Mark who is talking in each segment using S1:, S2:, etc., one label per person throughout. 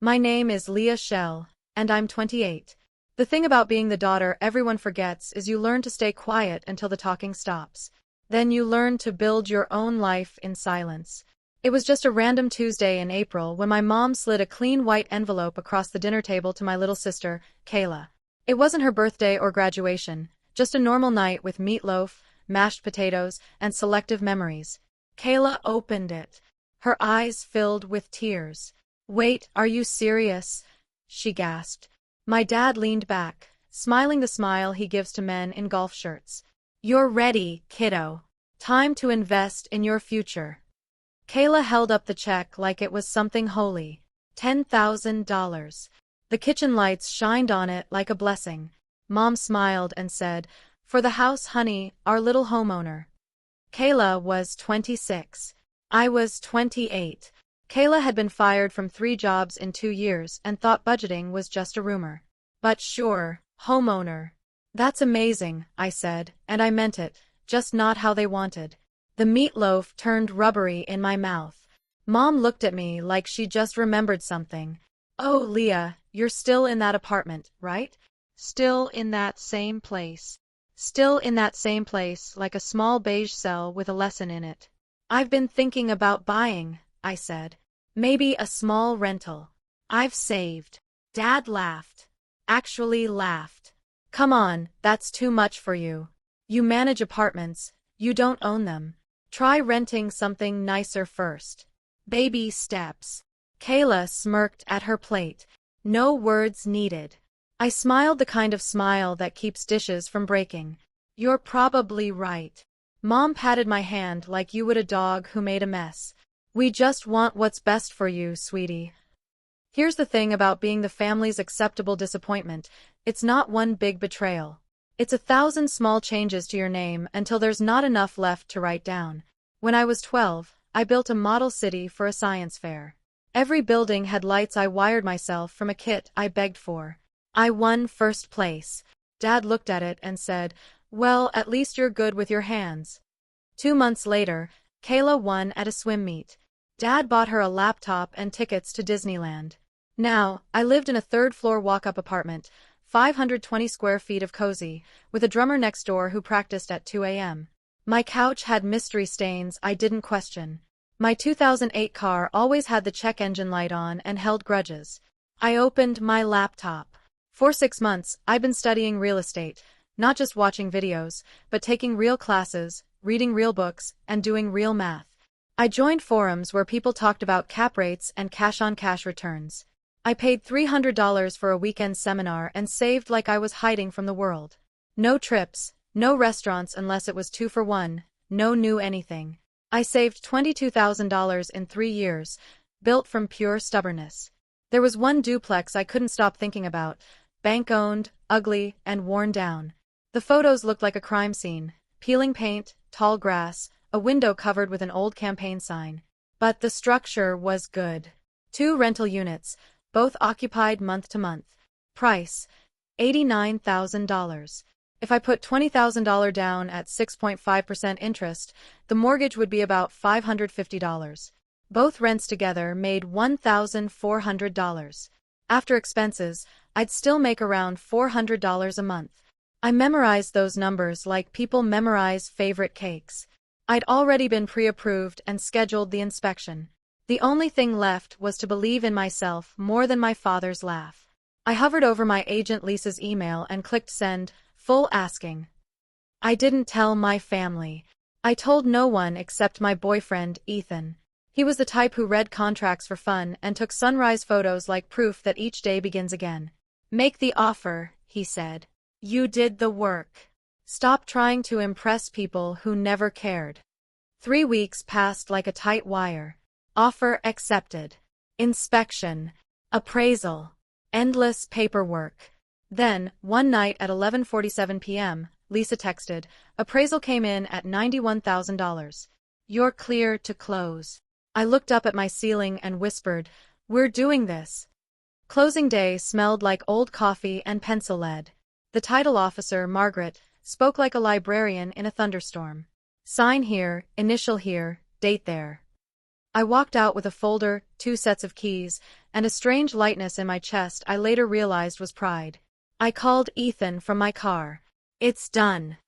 S1: My name is Leah Shell, and I'm 28. The thing about being the daughter everyone forgets is you learn to stay quiet until the talking stops. Then you learn to build your own life in silence. It was just a random Tuesday in April when my mom slid a clean white envelope across the dinner table to my little sister, Kayla. It wasn't her birthday or graduation, just a normal night with meatloaf, mashed potatoes, and selective memories. Kayla opened it. Her eyes filled with tears. "Wait, are you serious?" she gasped. My dad leaned back, smiling the smile he gives to men in golf shirts. "You're ready, kiddo. Time to invest in your future." Kayla held up the check like it was something holy. $10,000. The kitchen lights shined on it like a blessing. Mom smiled and said, "For the house, honey, our little homeowner." Kayla was 26. I was 28. Kayla had been fired from 3 jobs in 2 years and thought budgeting was just a rumor. "But sure, homeowner. That's amazing," I said, and I meant it, just not how they wanted. The meatloaf turned rubbery in my mouth. Mom looked at me like she just remembered something. "Oh, Leah, you're still in that apartment, right? Still in that same place. Still in that same place, like a small beige cell with a lesson in it." "I've been thinking about buying," I said. "Maybe a small rental. I've saved." Dad laughed. Actually laughed. "Come on, that's too much for you. You manage apartments, you don't own them. Try renting something nicer first. Baby steps." Kayla smirked at her plate. No words needed. I smiled the kind of smile that keeps dishes from breaking. "You're probably right." Mom patted my hand like you would a dog who made a mess. "We just want what's best for you, sweetie." Here's the thing about being the family's acceptable disappointment. It's not one big betrayal. It's 1,000 small changes to your name until there's not enough left to write down. When I was 12, I built a model city for a science fair. Every building had lights I wired myself from a kit I begged for. I won first place. Dad looked at it and said, "Well, at least you're good with your hands." 2 months later, Kayla won at a swim meet. Dad bought her a laptop and tickets to Disneyland. Now, I lived in a 3rd-floor walk-up apartment, 520 square feet of cozy, with a drummer next door who practiced at 2 a.m. My couch had mystery stains I didn't question. My 2008 car always had the check engine light on and held grudges. I opened my laptop. For 6 months, I'd been studying real estate, not just watching videos, but taking real classes, reading real books, and doing real math. I joined forums where people talked about cap rates and cash-on-cash returns. I paid $300 for a weekend seminar and saved like I was hiding from the world. No trips, no restaurants unless it was 2 for 1, no new anything. I saved $22,000 in 3 years, built from pure stubbornness. There was one duplex I couldn't stop thinking about, bank-owned, ugly, and worn down. The photos looked like a crime scene, peeling paint, tall grass, a window covered with an old campaign sign. But the structure was good. 2 rental units, both occupied month to month. Price, $89,000. If I put $20,000 down at 6.5% interest, the mortgage would be about $550. Both rents together made $1,400. After expenses, I'd still make around $400 a month. I memorized those numbers like people memorize favorite cakes. I'd already been pre-approved and scheduled the inspection. The only thing left was to believe in myself more than my father's laugh. I hovered over my agent Lisa's email and clicked send, full asking. I didn't tell my family. I told no one except my boyfriend, Ethan. He was the type who read contracts for fun and took sunrise photos like proof that each day begins again. "Make the offer," he said. "You did the work. Stop trying to impress people who never cared." 3 weeks passed like a tight wire. Offer accepted. Inspection. Appraisal. Endless paperwork. Then, one night at 11:47 p.m., Lisa texted, "Appraisal came in at $91,000. You're clear to close." I looked up at my ceiling and whispered, "We're doing this." Closing day smelled like old coffee and pencil lead. The title officer, Margaret, spoke like a librarian in a thunderstorm. "Sign here, initial here, date there." I walked out with a folder, 2 sets of keys, and a strange lightness in my chest I later realized was pride. I called Ethan from my car. "It's done,"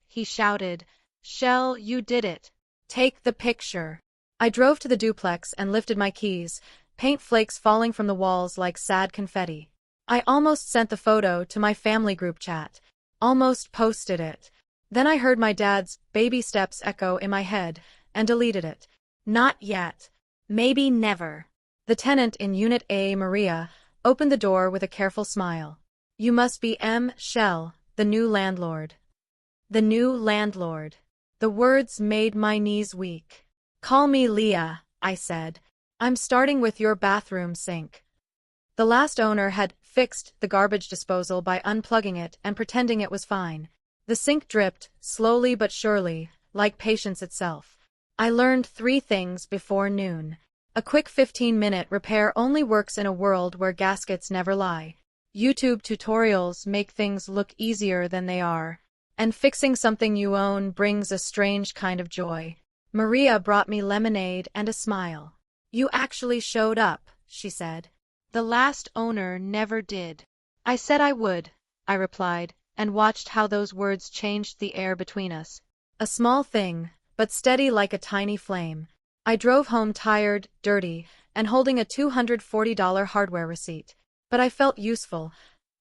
S1: he shouted. "Shell, you did it. Take the picture." I drove to the duplex and lifted my keys, paint flakes falling from the walls like sad confetti. I almost sent the photo to my family group chat. Almost posted it. Then I heard my dad's baby steps echo in my head, and deleted it. Not yet. Maybe never. The tenant in Unit A, Maria, opened the door with a careful smile. "You must be Shell, the new landlord." The new landlord. The words made my knees weak. "Call me Leah," I said. "I'm starting with your bathroom sink." The last owner had fixed the garbage disposal by unplugging it and pretending it was fine. The sink dripped, slowly but surely, like patience itself. I learned 3 things before noon. A quick 15-minute repair only works in a world where gaskets never lie. YouTube tutorials make things look easier than they are. And fixing something you own brings a strange kind of joy. Maria brought me lemonade and a smile. "You actually showed up," she said. "The last owner never did." "I said I would," I replied, and watched how those words changed the air between us. A small thing, but steady like a tiny flame. I drove home tired, dirty, and holding a $240 hardware receipt. But I felt useful,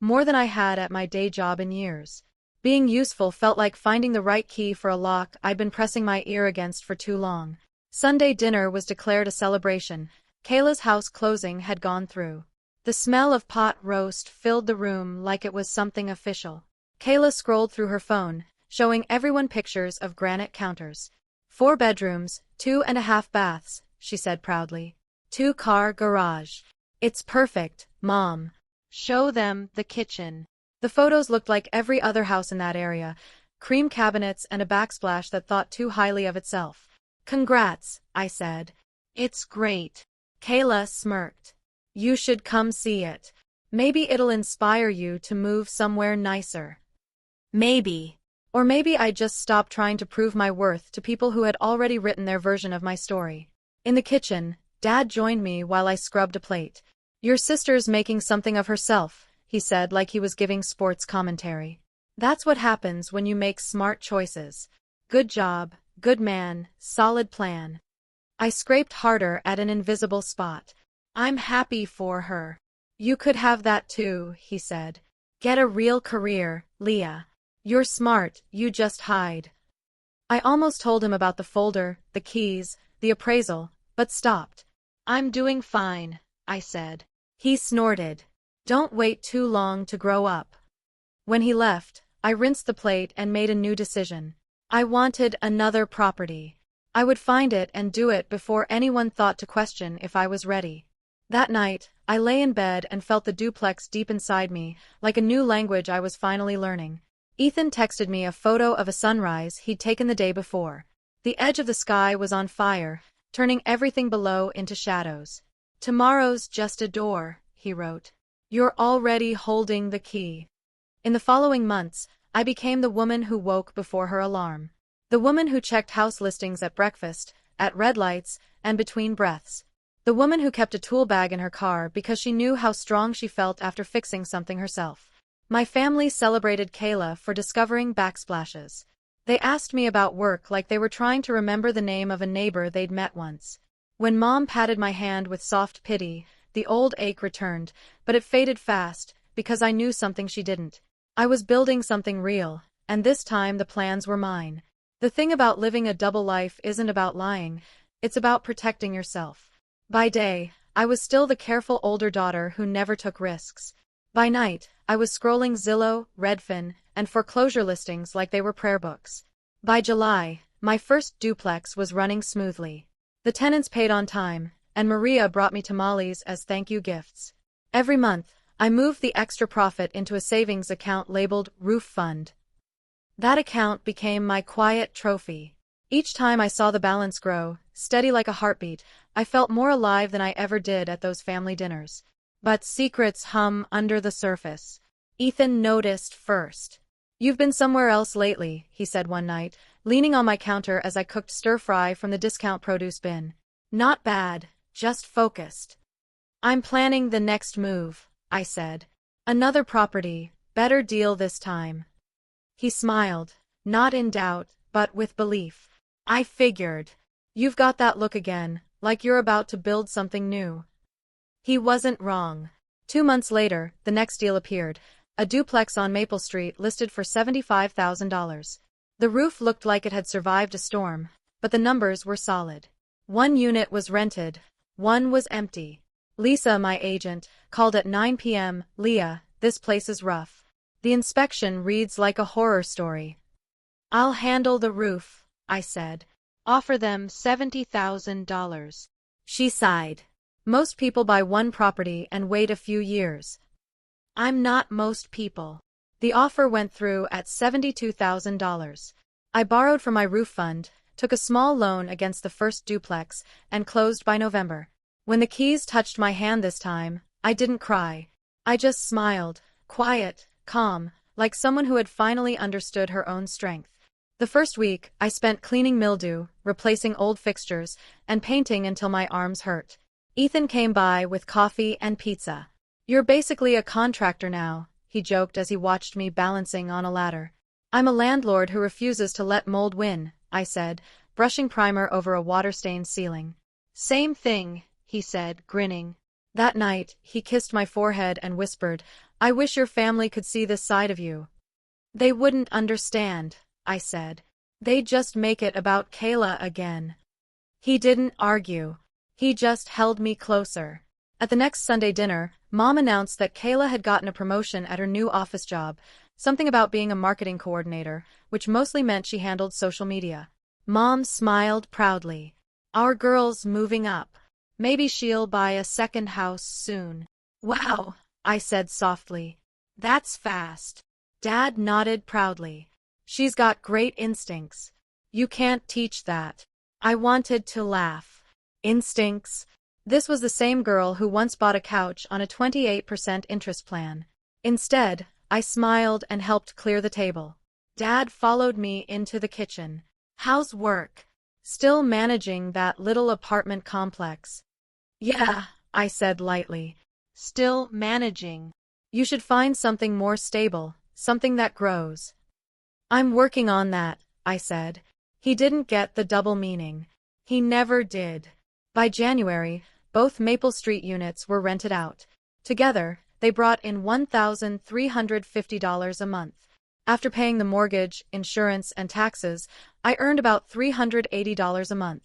S1: more than I had at my day job in years. Being useful felt like finding the right key for a lock I'd been pressing my ear against for too long. Sunday dinner was declared a celebration. Kayla's house closing had gone through. The smell of pot roast filled the room like it was something official. Kayla scrolled through her phone, showing everyone pictures of granite counters. 4 bedrooms, 2.5 baths, she said proudly. 2-car garage. "It's perfect, Mom. Show them the kitchen." The photos looked like every other house in that area, cream cabinets and a backsplash that thought too highly of itself. "Congrats," I said. "It's great." Kayla smirked. "You should come see it. Maybe it'll inspire you to move somewhere nicer." Maybe. Or maybe I just stopped trying to prove my worth to people who had already written their version of my story. In the kitchen, Dad joined me while I scrubbed a plate. "Your sister's making something of herself," he said like he was giving sports commentary. "That's what happens when you make smart choices. Good job, good man, solid plan." I scraped harder at an invisible spot. "I'm happy for her." "You could have that too," he said. "Get a real career, Leah. You're smart, you just hide." I almost told him about the folder, the keys, the appraisal, but stopped. "I'm doing fine," I said. He snorted. "Don't wait too long to grow up." When he left, I rinsed the plate and made a new decision. I wanted another property. I would find it and do it before anyone thought to question if I was ready. That night, I lay in bed and felt the duplex deep inside me, like a new language I was finally learning. Ethan texted me a photo of a sunrise he'd taken the day before. The edge of the sky was on fire, turning everything below into shadows. "Tomorrow's just a door," he wrote. "You're already holding the key." In the following months, I became the woman who woke before her alarm. The woman who checked house listings at breakfast, at red lights, and between breaths. The woman who kept a tool bag in her car because she knew how strong she felt after fixing something herself. My family celebrated Kayla for discovering backsplashes. They asked me about work like they were trying to remember the name of a neighbor they'd met once. When Mom patted my hand with soft pity, the old ache returned, but it faded fast, because I knew something she didn't. I was building something real, and this time the plans were mine. The thing about living a double life isn't about lying, it's about protecting yourself. By day, I was still the careful older daughter who never took risks. By night, I was scrolling Zillow, Redfin, and foreclosure listings like they were prayer books. By July, my first duplex was running smoothly. The tenants paid on time, and Maria brought me tamales as thank you gifts. Every month, I moved the extra profit into a savings account labeled Roof Fund. That account became my quiet trophy. Each time I saw the balance grow, steady like a heartbeat, I felt more alive than I ever did at those family dinners. But secrets hum under the surface. Ethan noticed first. "You've been somewhere else lately," he said one night, leaning on my counter as I cooked stir-fry from the discount produce bin. "Not bad, just focused." I'm planning the next move, I said. Another property, better deal this time. He smiled, not in doubt, but with belief. I figured. You've got that look again, like you're about to build something new. He wasn't wrong. 2 months later, the next deal appeared, a duplex on Maple Street listed for $75,000. The roof looked like it had survived a storm, but the numbers were solid. One unit was rented, one was empty. Lisa, my agent, called at 9 p.m. Leah, this place is rough. The inspection reads like a horror story. I'll handle the roof, I said. Offer them $70,000. She sighed. Most people buy one property and wait a few years. I'm not most people. The offer went through at $72,000. I borrowed from my roof fund, took a small loan against the first duplex, and closed by November. When the keys touched my hand this time, I didn't cry. I just smiled, quiet, calm, like someone who had finally understood her own strength. The first week, I spent cleaning mildew, replacing old fixtures, and painting until my arms hurt. Ethan came by with coffee and pizza. You're basically a contractor now, he joked as he watched me balancing on a ladder. I'm a landlord who refuses to let mold win, I said, brushing primer over a water-stained ceiling. Same thing, he said, grinning. That night, he kissed my forehead and whispered, I wish your family could see this side of you. They wouldn't understand, I said. They'd just make it about Kayla again. He didn't argue. He just held me closer. At the next Sunday dinner, Mom announced that Kayla had gotten a promotion at her new office job, something about being a marketing coordinator, which mostly meant she handled social media. Mom smiled proudly. Our girl's moving up. Maybe she'll buy a second house soon. Wow, I said softly. That's fast. Dad nodded proudly. She's got great instincts. You can't teach that. I wanted to laugh. Instincts? This was the same girl who once bought a couch on a 28% interest plan. Instead, I smiled and helped clear the table. Dad followed me into the kitchen. How's work? Still managing that little apartment complex? Yeah, I said lightly. Still managing. You should find something more stable, something that grows. I'm working on that, I said. He didn't get the double meaning. He never did. By January, both Maple Street units were rented out. Together, they brought in $1,350 a month. After paying the mortgage, insurance, and taxes, I earned about $380 a month.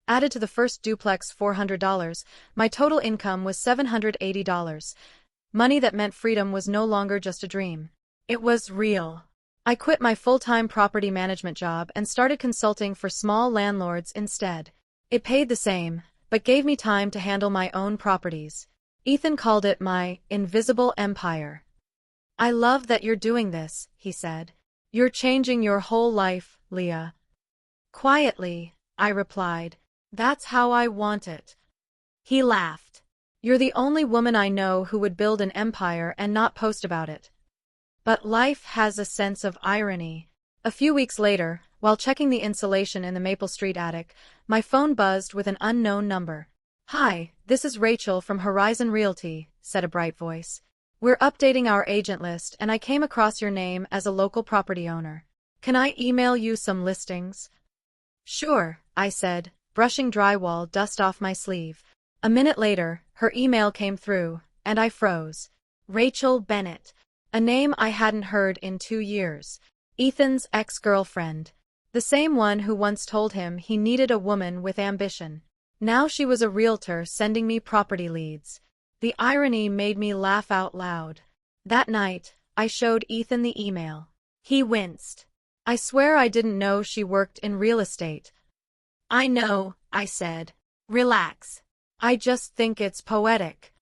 S1: Added to the first duplex $400, my total income was $780. Money that meant freedom was no longer just a dream. It was real. I quit my full-time property management job and started consulting for small landlords instead. It paid the same, but gave me time to handle my own properties. Ethan called it my invisible empire. I love that you're doing this, he said. You're changing your whole life, Leah. Quietly, I replied. That's how I want it. He laughed. You're the only woman I know who would build an empire and not post about it. But life has a sense of irony. A few weeks later, while checking the insulation in the Maple Street attic, my phone buzzed with an unknown number. Hi, this is Rachel from Horizon Realty, said a bright voice. We're updating our agent list and I came across your name as a local property owner. Can I email you some listings? Sure, I said, brushing drywall dust off my sleeve. A minute later, her email came through, and I froze. Rachel Bennett. A name I hadn't heard in 2 years. Ethan's ex-girlfriend. The same one who once told him he needed a woman with ambition. Now she was a realtor sending me property leads. The irony made me laugh out loud. That night, I showed Ethan the email. He winced. I swear I didn't know she worked in real estate. I know, I said. Relax. I just think it's poetic.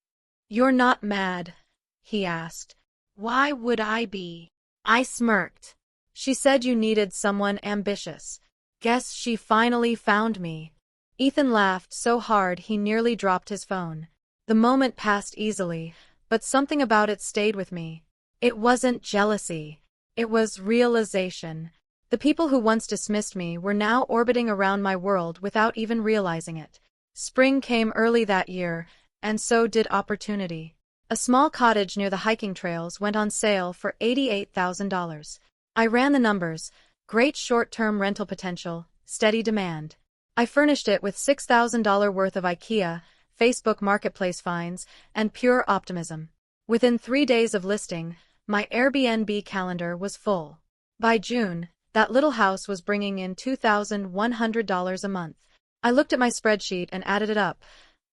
S1: You're not mad? He asked. Why would I be? I smirked. She said you needed someone ambitious. Guess she finally found me. Ethan laughed so hard he nearly dropped his phone. The moment passed easily, but something about it stayed with me. It wasn't jealousy. It was realization. The people who once dismissed me were now orbiting around my world without even realizing it. Spring came early that year, and so did opportunity. A small cottage near the hiking trails went on sale for $88,000. I ran the numbers: great short-term rental potential, steady demand. I furnished it with $6,000 worth of IKEA, Facebook Marketplace finds, and pure optimism. Within 3 days of listing, my Airbnb calendar was full. By June, that little house was bringing in $2,100 a month. I looked at my spreadsheet and added it up.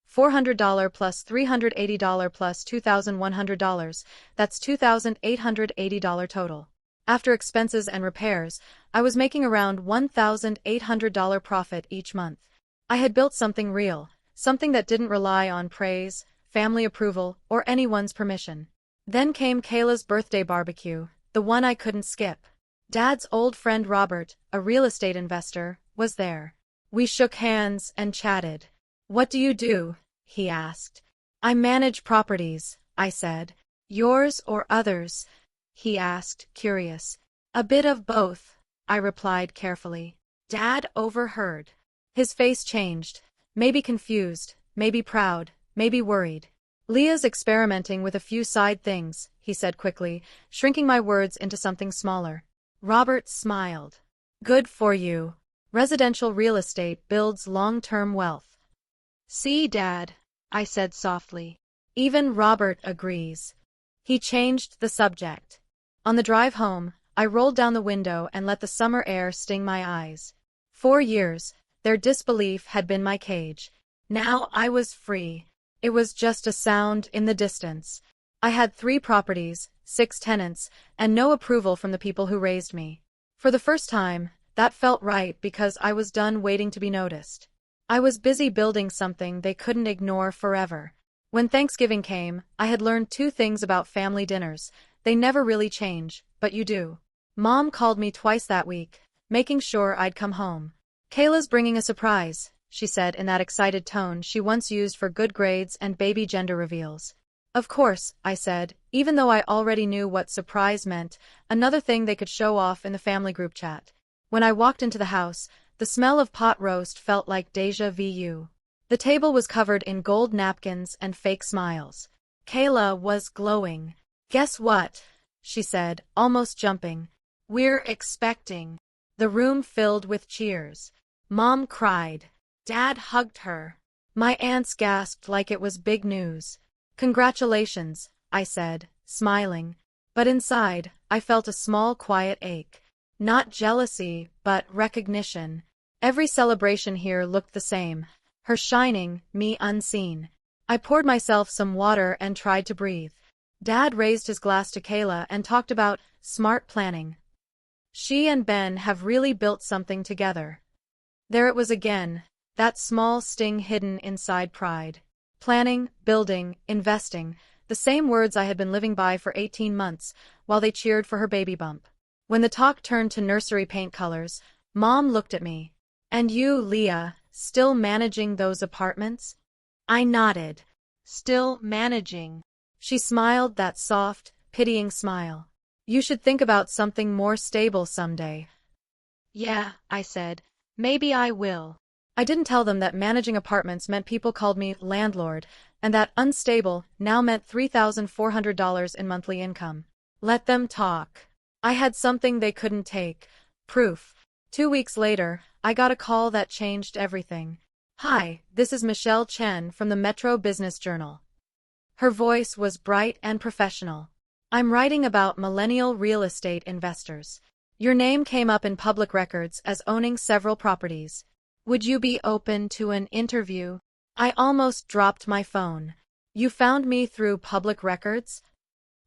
S1: $400 plus $380 plus $2,100, that's $2,880 total. After expenses and repairs, I was making around $1,800 profit each month. I had built something real, something that didn't rely on praise, family approval, or anyone's permission. Then came Kayla's birthday barbecue, the one I couldn't skip. Dad's old friend Robert, a real estate investor, was there. We shook hands and chatted. "What do you do?" he asked. "I manage properties," I said. "Yours or others?" he asked, curious. "A bit of both," I replied carefully. Dad overheard. His face changed, maybe confused, maybe proud, maybe worried. "Leah's experimenting with a few side things," he said quickly, shrinking my words into something smaller. Robert smiled. "Good for you. Residential real estate builds long-term wealth." "See, Dad," I said softly. "Even Robert agrees." He changed the subject. On the drive home, I rolled down the window and let the summer air sting my eyes. 4 years, their disbelief had been my cage. Now I was free. It was just a sound in the distance. I had 3 properties, 6 tenants, and no approval from the people who raised me. For the first time, that felt right because I was done waiting to be noticed. I was busy building something they couldn't ignore forever. When Thanksgiving came, I had learned 2 things about family dinners. They never really change, but you do. Mom called me twice that week, making sure I'd come home. "Kayla's bringing a surprise," she said in that excited tone she once used for good grades and baby gender reveals. "Of course," I said, even though I already knew what surprise meant, another thing they could show off in the family group chat. When I walked into the house, the smell of pot roast felt like déjà vu. The table was covered in gold napkins and fake smiles. Kayla was glowing. "Guess what?" she said, almost jumping. "We're expecting." The room filled with cheers. Mom cried. Dad hugged her. My aunts gasped like it was big news. "Congratulations," I said, smiling. But inside, I felt a small quiet ache. Not jealousy, but recognition. Every celebration here looked the same. Her shining, me unseen. I poured myself some water and tried to breathe. Dad raised his glass to Kayla and talked about smart planning. "She and Ben have really built something together." There it was again, that small sting hidden inside pride. Planning, building, investing, the same words I had been living by for 18 months, while they cheered for her baby bump. When the talk turned to nursery paint colors, Mom looked at me. "And you, Leah, still managing those apartments?" I nodded. "Still managing." She smiled that soft, pitying smile. "You should think about something more stable someday." "Yeah," I said, "maybe I will." I didn't tell them that managing apartments meant people called me landlord, and that unstable now meant $3,400 in monthly income. Let them talk. I had something they couldn't take. Proof. 2 weeks later, I got a call that changed everything. "Hi, this is Michelle Chen from the Metro Business Journal." Her voice was bright and professional. "I'm writing about millennial real estate investors. Your name came up in public records as owning several properties. Would you be open to an interview?" I almost dropped my phone. "You found me through public records?"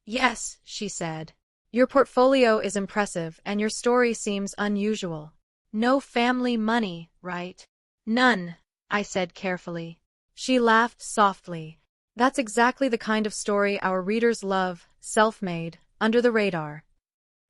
S1: "Yes," she said. "Your portfolio is impressive and your story seems unusual. No family money, right?" "None," I said carefully. She laughed softly. "That's exactly the kind of story our readers love, self-made, under the radar."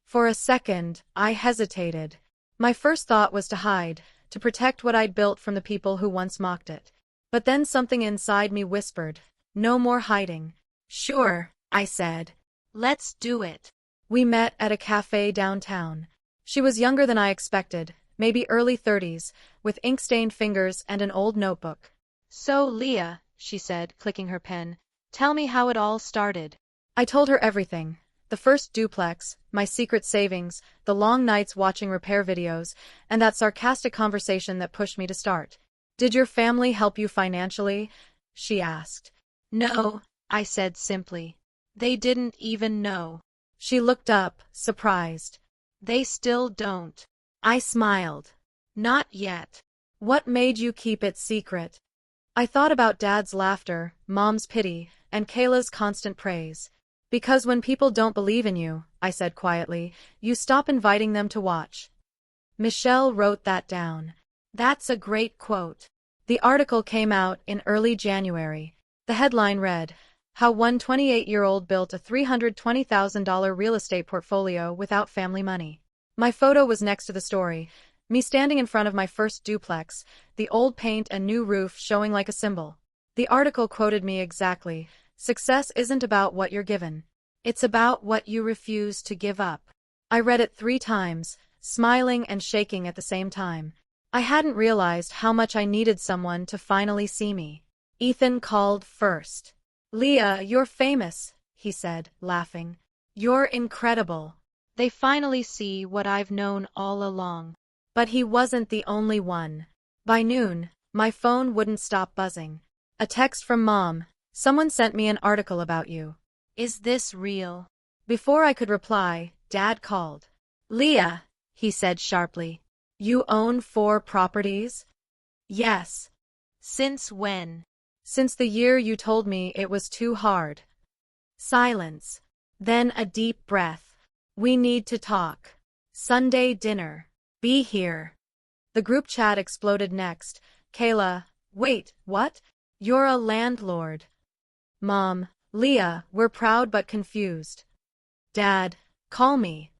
S1: For a second, I hesitated. My first thought was to hide, to protect what I'd built from the people who once mocked it. But then something inside me whispered, "No more hiding." "Sure," I said. "Let's do it." We met at a cafe downtown. She was younger than I expected, maybe early 30s, with ink-stained fingers and an old notebook. "So, Leah," she said, clicking her pen. Tell me how it all started. I told her everything. The first duplex, my secret savings, the long nights watching repair videos, and that sarcastic conversation that pushed me to start. Did your family help you financially? She asked. No, I said simply. They didn't even know. She looked up, surprised. They still don't. I smiled. Not yet. What made you keep it secret? I thought about Dad's laughter, Mom's pity, and Kayla's constant praise. Because when people don't believe in you, I said quietly, you stop inviting them to watch. Michelle wrote that down. That's a great quote. The article came out in early January. The headline read, How one 28-year-old built a $320,000 real estate portfolio without family money. My photo was next to the story, me standing in front of my first duplex, the old paint and new roof showing like a symbol. The article quoted me exactly. Success isn't about what you're given. It's about what you refuse to give up. I read it 3 times, smiling and shaking at the same time. I hadn't realized how much I needed someone to finally see me. Ethan called first. Leah, you're famous, he said, laughing. You're incredible. They finally see what I've known all along. But he wasn't the only one. By noon, my phone wouldn't stop buzzing. A text from Mom. Someone sent me an article about you. Is this real? Before I could reply, Dad called. Leah, he said sharply. You own 4 properties? Yes. Since when? Since the year you told me it was too hard. Silence. Then a deep breath. We need to talk. Sunday dinner. Be here. The group chat exploded next. Kayla, wait, what? You're a landlord. Mom, Leah, we're proud but confused. Dad, call me.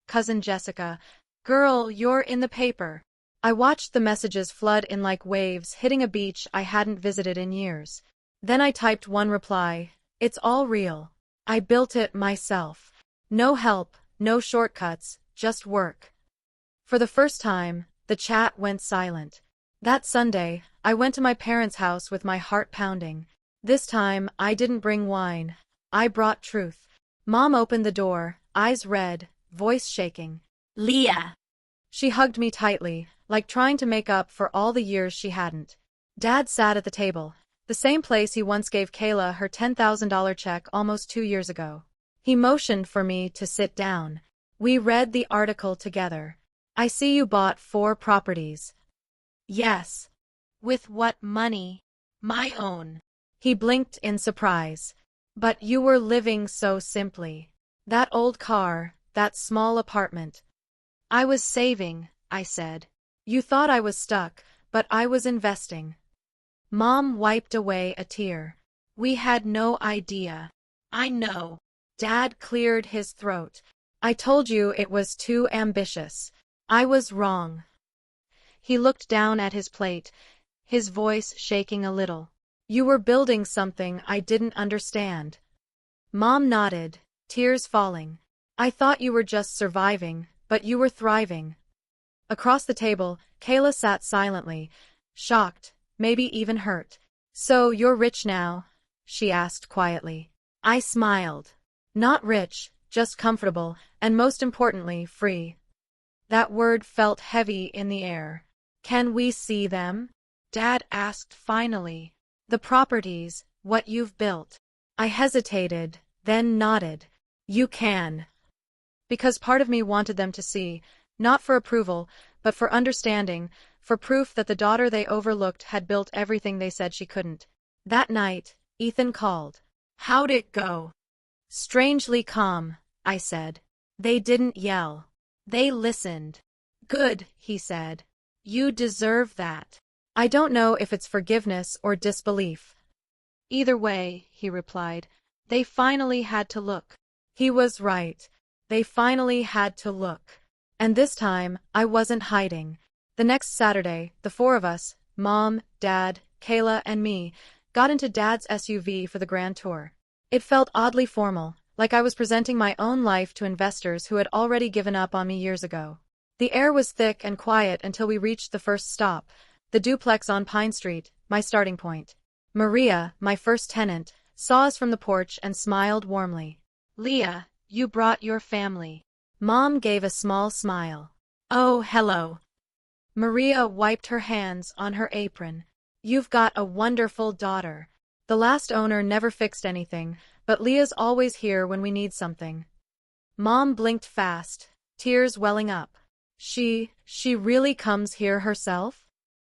S1: Cousin Jessica, girl, you're in the paper. I watched the messages flood in like waves hitting a beach I hadn't visited in years. Then I typed one reply. It's all real. I built it myself. No help, no shortcuts, just work. For the first time, the chat went silent. That Sunday, I went to my parents' house with my heart pounding. This time, I didn't bring wine. I brought truth. Mom opened the door, eyes red, voice shaking. Leah! She hugged me tightly, like trying to make up for all the years she hadn't. Dad sat at the table, the same place he once gave Kayla her $10,000 check almost 2 years ago. He motioned for me to sit down. We read the article together. I see you bought 4 properties. Yes. With what money? My own. He blinked in surprise. But you were living so simply. That old car, that small apartment. I was saving, I said. You thought I was stuck, but I was investing. Mom wiped away a tear. We had no idea. I know. Dad cleared his throat. I told you it was too ambitious. I was wrong. He looked down at his plate, his voice shaking a little. You were building something I didn't understand. Mom nodded, tears falling. I thought you were just surviving, but you were thriving. Across the table, Kayla sat silently, shocked, maybe even hurt. So you're rich now? She asked quietly. I smiled. Not rich, just comfortable, and most importantly, free. That word felt heavy in the air. Can we see them? Dad asked finally. The properties, what you've built. I hesitated, then nodded. You can. Because part of me wanted them to see, not for approval, but for understanding, for proof that the daughter they overlooked had built everything they said she couldn't. That night, Ethan called. How'd it go? Strangely calm, I said. They didn't yell. They listened. Good, he said. You deserve that. I don't know if it's forgiveness or disbelief. Either way, he replied, they finally had to look. He was right. They finally had to look. And this time, I wasn't hiding. The next Saturday, the 4 of us, Mom, Dad, Kayla, and me, got into Dad's SUV for the grand tour. It felt oddly formal, like I was presenting my own life to investors who had already given up on me years ago. The air was thick and quiet until we reached the first stop, the duplex on Pine Street, my starting point. Maria, my first tenant, saw us from the porch and smiled warmly.
S2: Leah, you brought your family.
S1: Mom gave a small smile. Oh, hello. Maria wiped her hands on her apron. You've got a wonderful daughter. The last owner never fixed anything, but Leah's always here when we need something. Mom blinked fast, tears welling up. She really comes here herself?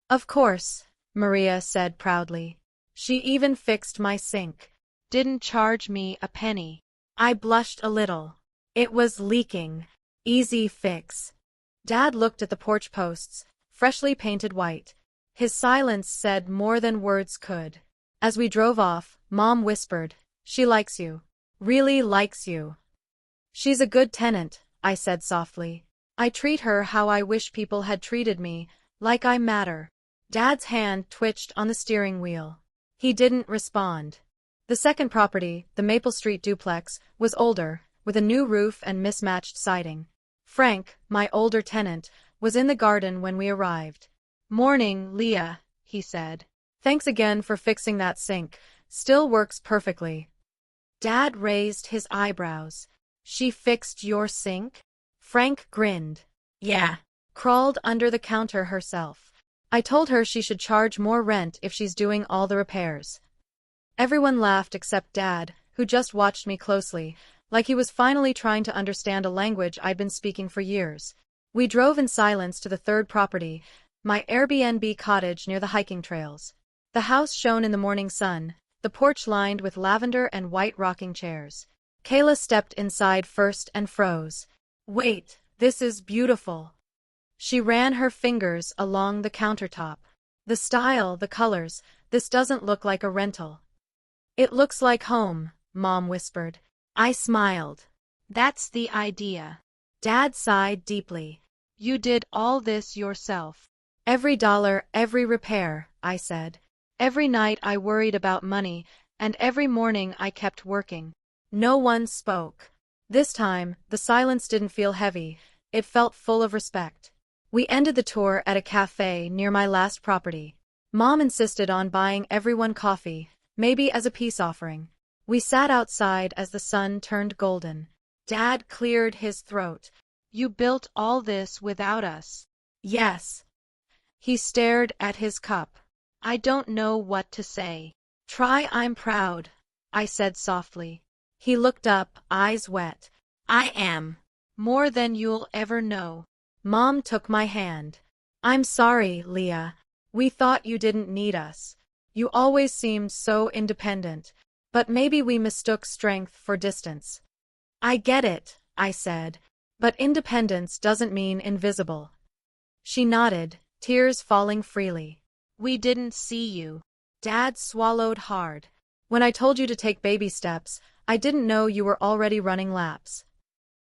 S1: Of course, Maria said proudly. She even fixed my sink.
S2: Didn't charge me a penny.
S1: I blushed a little. It was leaking. Easy fix. Dad looked at the porch posts, freshly painted white. His silence said more than words could. As we drove off, Mom whispered, "She likes you. Really likes you." "She's a good tenant," I said softly. "I treat her how I wish people had treated me, like I matter." Dad's hand twitched on the steering wheel. He didn't respond. The second property, the Maple Street duplex, was older, with a new roof and mismatched siding. Frank, my older tenant, was in the garden when we arrived. "Morning, Leah," he said. "Thanks again for fixing that sink. Still works perfectly." Dad raised his eyebrows. "She fixed your sink?" Frank grinned. "Yeah. Crawled under the counter herself. I told her she should charge more rent if she's doing all the repairs." Everyone laughed except Dad, who just watched me closely, like he was finally trying to understand a language I'd been speaking for years. We drove in silence to the third property, my Airbnb cottage near the hiking trails. The house shone in the morning sun, the porch lined with lavender and white rocking chairs. Kayla stepped inside first and froze. "Wait, this is beautiful." She ran her fingers along the countertop. "The style, the colors, this doesn't look like a rental." "It looks like home," Mom whispered. I smiled.
S2: "That's the idea."
S1: Dad sighed deeply.
S2: "You did all this yourself."
S1: "Every dollar, every repair," I said.
S2: "Every night I worried about money, and every morning I kept working."
S1: No one spoke. This time, the silence didn't feel heavy, it felt full of respect. We ended the tour at a cafe near my last property. Mom insisted on buying everyone coffee, maybe as a peace offering. We sat outside as the sun turned golden. Dad cleared his throat.
S2: "You built all this without us."
S1: "Yes." He stared at his cup.
S2: "I don't know what to say."
S1: "Try I'm proud," I said softly. He looked up, eyes wet. "I am.
S2: More than you'll ever know."
S1: Mom took my hand. "I'm sorry, Leah. We thought you didn't need us. You always seemed so independent, but maybe we mistook strength for distance." "I get it," I said, "but independence doesn't mean invisible." She nodded, tears falling freely.
S2: "We didn't see you."
S1: Dad swallowed hard. "When I told you to take baby steps, I didn't know you were already running laps."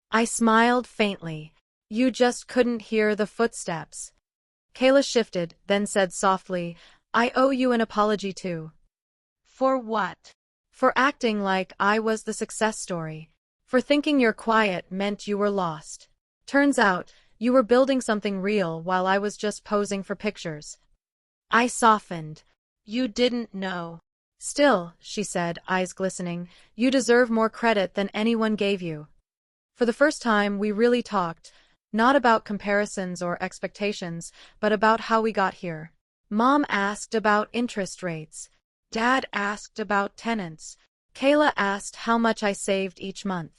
S1: I smiled faintly. "You just couldn't hear the footsteps." Kayla shifted, then said softly, "I owe you an apology too."
S2: "For what?"
S1: "For acting like I was the success story. For thinking your quiet meant you were lost. Turns out, you were building something real while I was just posing for pictures." I softened.
S2: "You didn't know."
S1: "Still," she said, eyes glistening, "you deserve more credit than anyone gave you." For the first time we really talked, not about comparisons or expectations, but about how we got here. Mom asked about interest rates. Dad asked about tenants. Kayla asked how much I saved each month.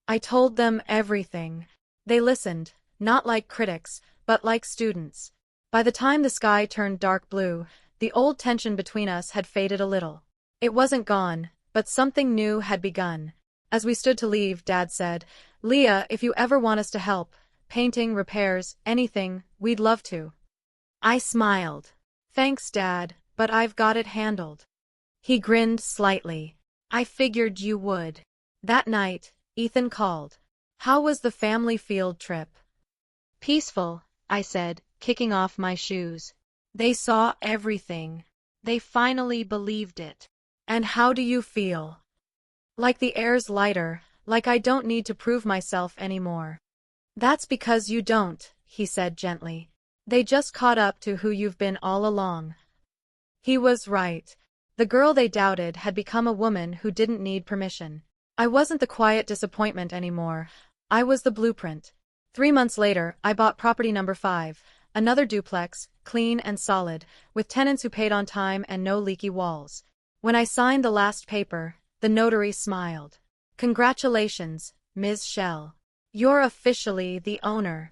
S1: I told them everything. They listened, not like critics, but like students. By the time the sky turned dark blue, the old tension between us had faded a little. It wasn't gone, but something new had begun. As we stood to leave, Dad said, "Leah, if you ever want us to help, painting, repairs, anything, we'd love to." I smiled. "Thanks, Dad, but I've got it handled." He grinned slightly. "I figured you would." That night, Ethan called. "How was the family field trip?"
S2: "Peaceful," I said, kicking off my shoes.
S1: "They saw everything."
S2: "They finally believed it."
S1: "And how do you feel?" "Like the air's lighter, like I don't need to prove myself anymore." "That's because you don't," he said gently. "They just caught up to who you've been all along." He was right. The girl they doubted had become a woman who didn't need permission. I wasn't the quiet disappointment anymore. I was the blueprint. 3 months later, I bought property number 5, another duplex, clean and solid, with tenants who paid on time and no leaky walls. When I signed the last paper, the notary smiled. Congratulations, Ms. Shell. You're officially the owner.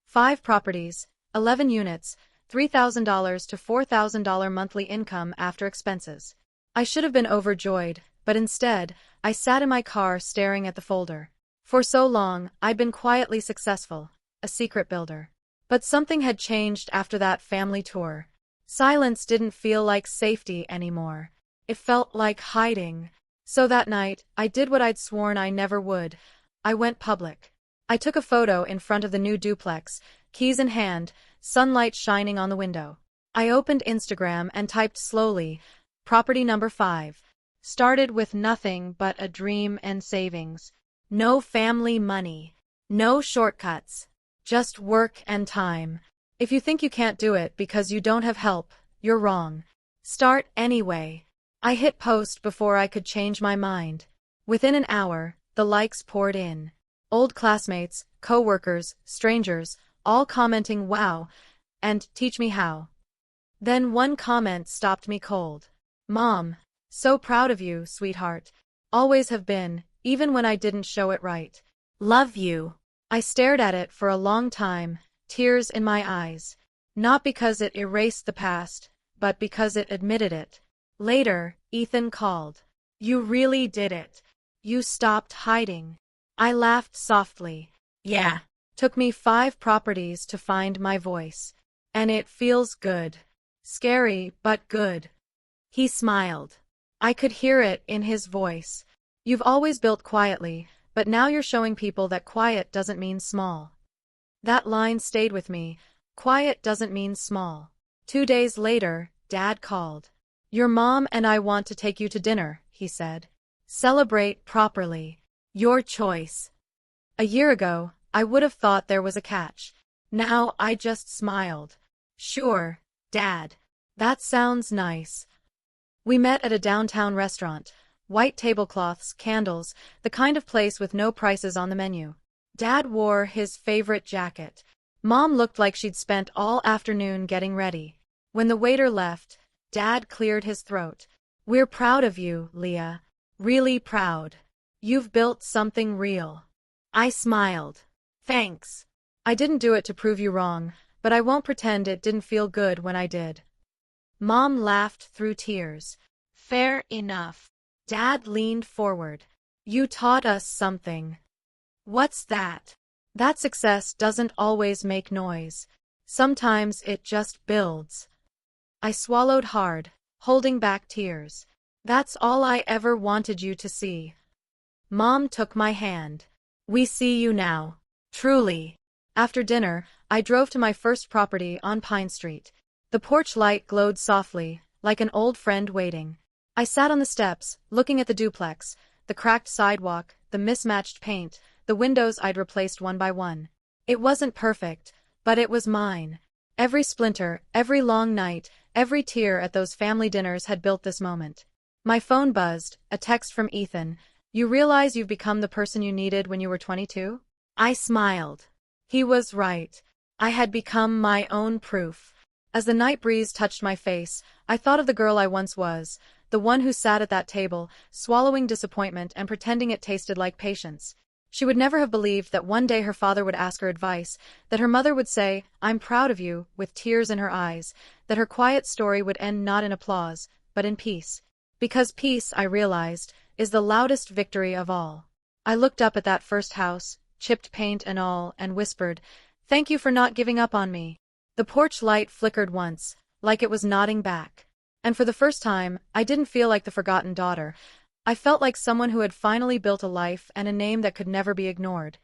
S1: 5 properties, 11 units, $3,000 to $4,000 monthly income after expenses. I should have been overjoyed, but instead, I sat in my car staring at the folder. For so long, I'd been quietly successful, a secret builder. But something had changed after that family tour. Silence didn't feel like safety anymore. It felt like hiding. So that night, I did what I'd sworn I never would. I went public. I took a photo in front of the new duplex, keys in hand, sunlight shining on the window. I opened Instagram and typed slowly, property number 5. Started with nothing but a dream and savings. No family money. No shortcuts. Just work and time. If you think you can't do it because you don't have help, you're wrong. Start anyway. I hit post before I could change my mind. Within an hour, the likes poured in. Old classmates, co-workers, strangers, all commenting wow, and teach me how. Then one comment stopped me cold. Mom, so proud of you, sweetheart. Always have been, even when I didn't show it right. Love you. I stared at it for a long time, tears in my eyes. Not because it erased the past, but because it admitted it. Later, Ethan called. You really did it. You stopped hiding. I laughed softly. Yeah. Took me 5 properties to find my voice. And it feels good. Scary, but good. He smiled. I could hear it in his voice. You've always built quietly, but now you're showing people that quiet doesn't mean small. That line stayed with me. Quiet doesn't mean small. 2 days later, Dad called. Your mom and I want to take you to dinner, he said. Celebrate properly. Your choice. A year ago, I would have thought there was a catch. Now I just smiled. Sure, Dad. That sounds nice. We met at a downtown restaurant. White tablecloths, candles, the kind of place with no prices on the menu. Dad wore his favorite jacket. Mom looked like she'd spent all afternoon getting ready. When the waiter left, Dad cleared his throat. We're proud of you, Leah. Really proud. You've built something real. I smiled. Thanks. I didn't do it to prove you wrong, but I won't pretend it didn't feel good when I did. Mom laughed through tears. Fair enough. Dad leaned forward. You taught us something. What's that? That success doesn't always make noise. Sometimes it just builds. I swallowed hard, holding back tears. That's all I ever wanted you to see. Mom took my hand. We see you now. Truly. After dinner, I drove to my first property on Pine Street. The porch light glowed softly, like an old friend waiting. I sat on the steps, looking at the duplex, the cracked sidewalk, the mismatched paint, the windows I'd replaced one by one. It wasn't perfect, but it was mine. Every splinter, every long night, every tear at those family dinners had built this moment. My phone buzzed, a text from Ethan. You realize you've become the person you needed when you were 22? I smiled. He was right. I had become my own proof. As the night breeze touched my face, I thought of the girl I once was, the one who sat at that table, swallowing disappointment and pretending it tasted like patience. She would never have believed that one day her father would ask her advice, that her mother would say, I'm proud of you, with tears in her eyes, that her quiet story would end not in applause, but in peace. Because peace, I realized, is the loudest victory of all. I looked up at that first house, chipped paint and all, and whispered, Thank you for not giving up on me. The porch light flickered once, like it was nodding back. And for the first time, I didn't feel like the forgotten daughter. I felt like someone who had finally built a life and a name that could never be ignored.